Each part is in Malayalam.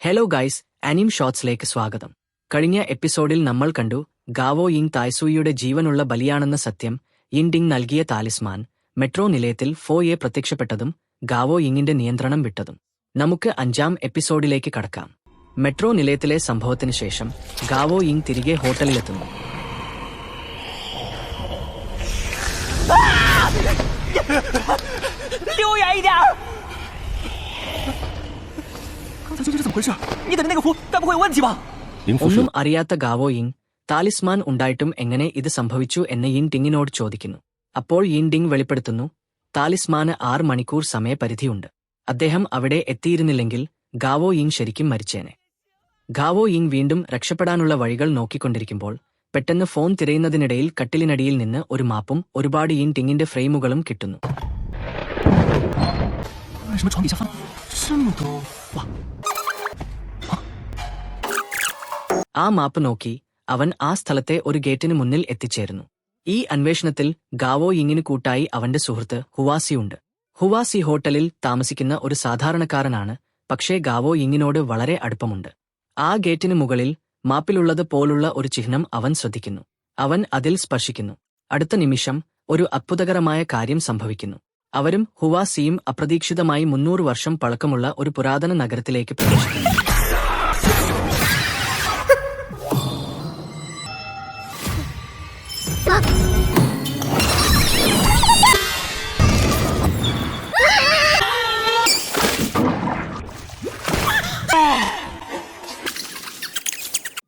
ഹലോ ഗൈസ്, അനിം ഷോർട്സിലേക്ക് സ്വാഗതം. കഴിഞ്ഞ എപ്പിസോഡിൽ നമ്മൾ കണ്ടു ഗാവോ യിങ് തായ്സൂയിയുടെ ജീവനുള്ള ബലിയാണെന്ന സത്യം യിൻഡിങ് നൽകിയ താലിസ്മാൻ മെട്രോ നിലയത്തിൽ ഫോയെ പ്രത്യക്ഷപ്പെട്ടതും ഗാവോ യിങ്ങിന്റെ നിയന്ത്രണം വിട്ടതും. നമുക്ക് 5ാം എപ്പിസോഡിലേക്ക് കടക്കാം. മെട്രോ നിലയത്തിലെ സംഭവത്തിന് ശേഷം ഗാവോ യിങ് തിരികെ ഹോട്ടലിലെത്തുന്നു. ഒന്നും അറിയാത്ത ഗാവോ യിങ് താലിസ്മാൻ ഉണ്ടായിട്ടും എങ്ങനെ ഇത് സംഭവിച്ചു എന്ന് യിൻഡിങ്ങിനോട് ചോദിക്കുന്നു. അപ്പോൾ യിൻഡിങ് വെളിപ്പെടുത്തുന്നു, താലിസ്മാന് 6 മണിക്കൂർ സമയപരിധിയുണ്ട്. അദ്ദേഹം അവിടെ എത്തിയിരുന്നില്ലെങ്കിൽ ഗാവോ യിങ് ശരിക്കും മരിച്ചേനെ. ഗാവോ യിങ് വീണ്ടും രക്ഷപ്പെടാനുള്ള വഴികൾ നോക്കിക്കൊണ്ടിരിക്കുമ്പോൾ പെട്ടെന്ന് ഫോൺ തിരയുന്നതിനിടയിൽ കട്ടിലിനടിയിൽ നിന്ന് ഒരു മാപ്പും ഒരുപാട് യിൻഡിങ്ങിന്റെ ഫ്രെയിമുകളും കിട്ടുന്നു. ആ മാപ്പ് നോക്കി അവൻ ആ സ്ഥലത്തെ ഒരു ഗേറ്റിന് മുന്നിൽ എത്തിച്ചേരുന്നു. ഈ അന്വേഷണത്തിൽ ഗാവോ യിങ്ങിന് കൂട്ടായി അവന്റെ സുഹൃത്ത് ഹുവാസിയുണ്ട്. ഹുവാസി ഹോട്ടലിൽ താമസിക്കുന്ന ഒരു സാധാരണക്കാരനാണ്, പക്ഷേ ഗാവോ യിങ്ങിനോട് വളരെ അടുപ്പമുണ്ട്. ആ ഗേറ്റിന് മുകളിൽ മാപ്പിലുള്ളത് പോലുള്ള ഒരു ചിഹ്നം അവൻ ശ്രദ്ധിക്കുന്നു. അവൻ അതിൽ സ്പർശിക്കുന്നു. അടുത്ത നിമിഷം ഒരു അത്ഭുതകരമായ കാര്യം സംഭവിക്കുന്നു. അവരും ഹുവാസിയും അപ്രതീക്ഷിതമായി 300 വർഷം പഴക്കമുള്ള ഒരു പുരാതന നഗരത്തിലേക്ക് പ്രവേശിക്കുന്നു.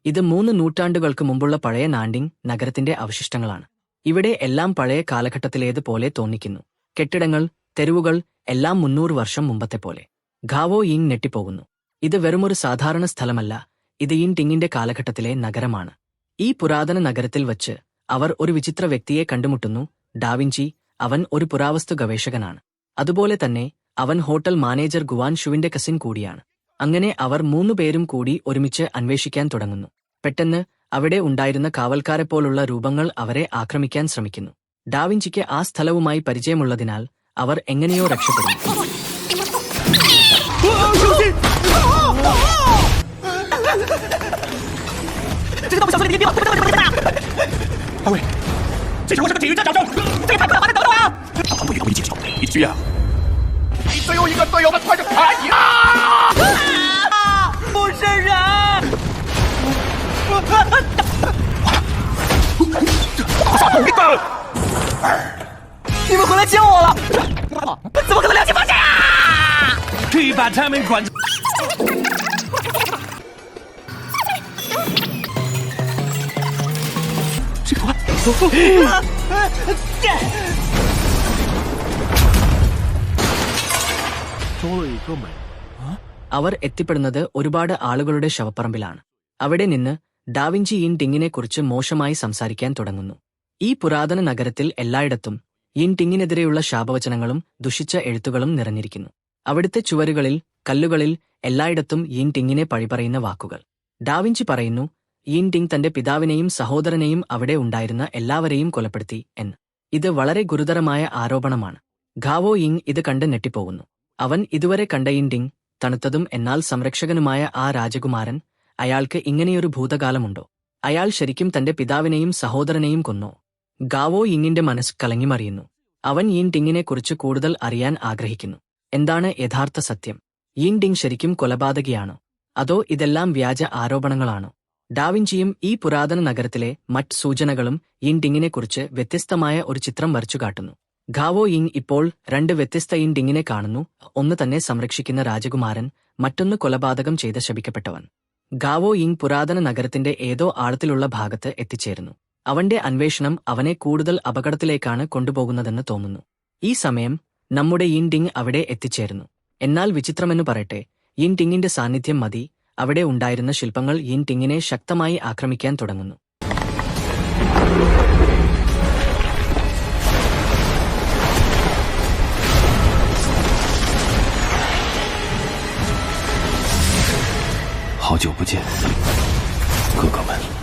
ഇത് 3 നൂറ്റാണ്ടുകൾക്ക് മുമ്പുള്ള പഴയ നാൻഡിങ് നഗരത്തിന്റെ അവശിഷ്ടങ്ങളാണ്. ഇവിടെ എല്ലാം പഴയ കാലഘട്ടത്തിലേതുപോലെ തോന്നിക്കുന്നു. കെട്ടിടങ്ങൾ, തെരുവുകൾ എല്ലാം 300 വർഷം മുമ്പത്തെ പോലെ. ഗാവോ യിങ് ഞെട്ടിപ്പോകുന്നു. ഇത് വെറുമൊരു സാധാരണ സ്ഥലമല്ല, ഇത് യിൻഡിങ്ങിന്റെ കാലഘട്ടത്തിലെ നഗരമാണ്. ഈ പുരാതന നഗരത്തിൽ വച്ച് അവർ ഒരു വിചിത്ര വ്യക്തിയെ കണ്ടുമുട്ടുന്നു, ഡാവിഞ്ചി. അവൻ ഒരു പുരാവസ്തു ഗവേഷകനാണ്. അതുപോലെ തന്നെ അവൻ ഹോട്ടൽ മാനേജർ ഗുവാൻ ഷുവിന്റെ കസിൻ കൂടിയാണ്. അങ്ങനെ അവർ 3 പേരും കൂടി ഒരുമിച്ച് അന്വേഷിക്കാൻ തുടങ്ങുന്നു. പെട്ടെന്ന് അവിടെ ഉണ്ടായിരുന്ന കാവൽക്കാരെപ്പോലുള്ള രൂപങ്ങൾ അവരെ ആക്രമിക്കാൻ ശ്രമിക്കുന്നു. ഡാവിഞ്ചിക്ക് ആ സ്ഥലവുമായി പരിചയമുള്ളതിനാൽ അവർ എങ്ങനെയോ രക്ഷപ്പെടുന്നു. അവർ എത്തിപ്പെടുന്നത് ഒരുപാട് ആളുകളുടെ ശവപ്പറമ്പിലാണ്. അവിടെ നിന്ന് ഡാവിഞ്ചി യിൻഡിങ്ങിനെക്കുറിച്ച് മോശമായി സംസാരിക്കാൻ തുടങ്ങുന്നു. ഈ പുരാതന നഗരത്തിൽ എല്ലായിടത്തും യിൻഡിങ്ങിനെതിരെയുള്ള ശാപവചനങ്ങളും ദുഷിച്ച എഴുത്തുകളും നിറഞ്ഞിരിക്കുന്നു. അവിടുത്തെ ചുവരുകളിൽ, കല്ലുകളിൽ എല്ലായിടത്തും യിൻഡിങ്ങിനെ പഴിപറയുന്ന വാക്കുകൾ. ഡാവിഞ്ചി പറയുന്നു, യിൻഡിങ് തന്റെ പിതാവിനെയും സഹോദരനെയും അവിടെ ഉണ്ടായിരുന്ന എല്ലാവരെയും കൊലപ്പെടുത്തി എന്ന്. ഇത് വളരെ ഗുരുതരമായ ആരോപണമാണ്. ഗാവോ യിങ് ഇത് കണ്ട് ഞെട്ടിപ്പോകുന്നു. അവൻ ഇതുവരെ കണ്ട യിൻഡിങ്, തണുത്തതും എന്നാൽ സംരക്ഷകനുമായ ആ രാജകുമാരൻ, അയാൾക്ക് ഇങ്ങനെയൊരു ഭൂതകാലമുണ്ടോ? അയാൾ ശരിക്കും തന്റെ പിതാവിനെയും സഹോദരനെയും കൊന്നോ? ഗാവോ യിങ്ങിന്റെ മനസ്സ് കലങ്ങിമറിയുന്നു. അവൻ യിൻഡിങ്ങിനെക്കുറിച്ച് കൂടുതൽ അറിയാൻ ആഗ്രഹിക്കുന്നു. എന്താണ് യഥാർത്ഥ സത്യം? യിൻഡിങ് ശരിക്കും കൊലപാതകിയാണോ? അതോ ഇതെല്ലാം വ്യാജ ആരോപണങ്ങളാണോ? ഡാവിഞ്ചിയും ഈ പുരാതന നഗരത്തിലെ മറ്റ് സൂചനകളും യിൻഡിങ്ങിനെക്കുറിച്ച് വ്യത്യസ്തമായ ഒരു ചിത്രം വരച്ചുകാട്ടുന്നു. ഗാവോ യിങ് ഇപ്പോൾ 2 വ്യത്യസ്ത യിൻഡിങ്ങിനെ കാണുന്നു. ഒന്ന് തന്നെ സംരക്ഷിക്കുന്ന രാജകുമാരൻ, മറ്റൊന്ന് കൊലപാതകം ചെയ്ത ശപിക്കപ്പെട്ടവൻ. ഗാവോ യിങ് പുരാതന നഗരത്തിന്റെ ഏതോ ആഴത്തിലുള്ള ഭാഗത്ത് എത്തിച്ചേരുന്നു. അവന്റെ അന്വേഷണം അവനെ കൂടുതൽ അപകടത്തിലേക്കാണ് കൊണ്ടുപോകുന്നതെന്ന് തോന്നുന്നു. ഈ സമയം നമ്മുടെ യിൻഡിങ് അവിടെ എത്തിച്ചേരുന്നു. എന്നാൽ വിചിത്രമെന്നു പറയട്ടെ, യിൻഡിങ്ങിന്റെ സാന്നിധ്യം മതി. അവിടെ ഉണ്ടായിരുന്ന ശില്പങ്ങൾ യിൻഡിങ്ങിനെ ശക്തമായി ആക്രമിക്കാൻ തുടങ്ങുന്നു.好久不见，哥哥们。